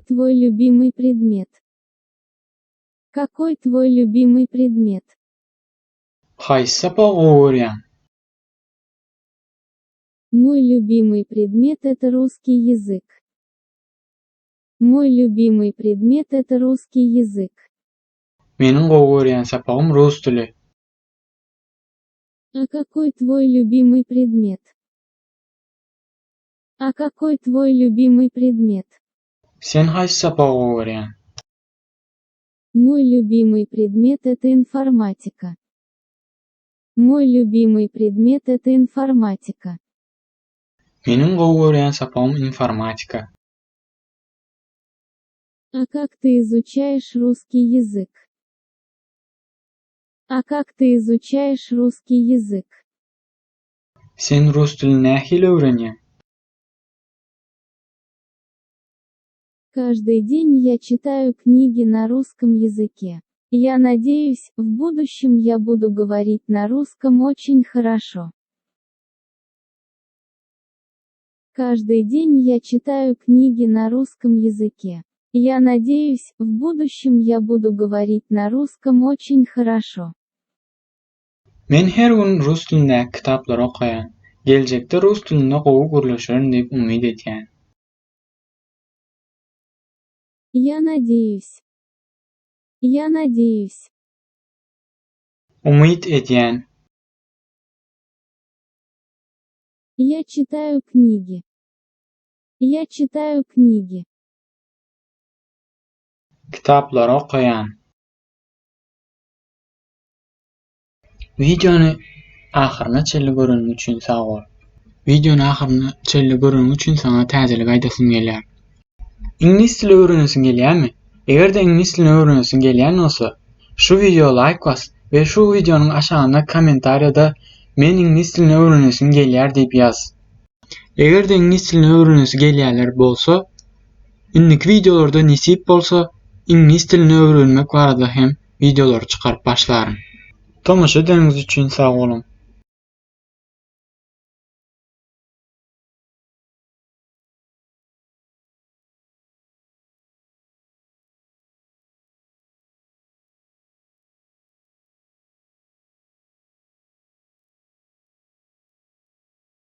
твой любимый предмет? Какой твой любимый предмет? Qaysi sapaq öwürýän? Мой любимый предмет — это русский язык. Мой любимый предмет — это русский язык. Meniň öwürýän sapagym rus dili. А какой твой любимый предмет? А какой твой любимый предмет? Sen haýsy sapaq öwürýän? Мой любимый предмет — это информатика. Мой любимый предмет — это информатика. Meniň öwürýän sapagym informatika. А как ты изучаешь русский язык? А как ты изучаешь русский язык? Sen rus dilini nähili öwrenýän? Каждый день я читаю книги на русском языке. Я надеюсь, в будущем я буду говорить на русском очень хорошо. Каждый день я читаю книги на русском языке. Я надеюсь, в будущем я буду говорить на русском очень хорошо. Men her gün rus dilindäki kitaplar okaýan. Geljekde rus dilinde gowy gürleşerim diýip umyt edýän. Я надеюсь. Я надеюсь. Umyt edýän. Я читаю книги. Я читаю книги. Kitaplar okaýan. Videony ahyryna çelli görenim üçin sag bol. Videony ahyryna çelli görenim üçin sana täzelik aýdasym gelýär. İnglis dili öwrenesiň gelýärmi? Egerde inglis dilini öwrenesiň gelýän bolsa, şu videoga like bas we şu videonyň aşagyna kommentariýada "Men inglis dilini öwrenesiň gelýär" diýip ýaz. Egerde inglis dilini öwrenesi gelýärler bolsa, indiki videolarda nisip bolsa, inglis dilini öwrenmek barada hem videolar çykaryp başlarym. Tomaşa edeniňiz üçin sag bolun.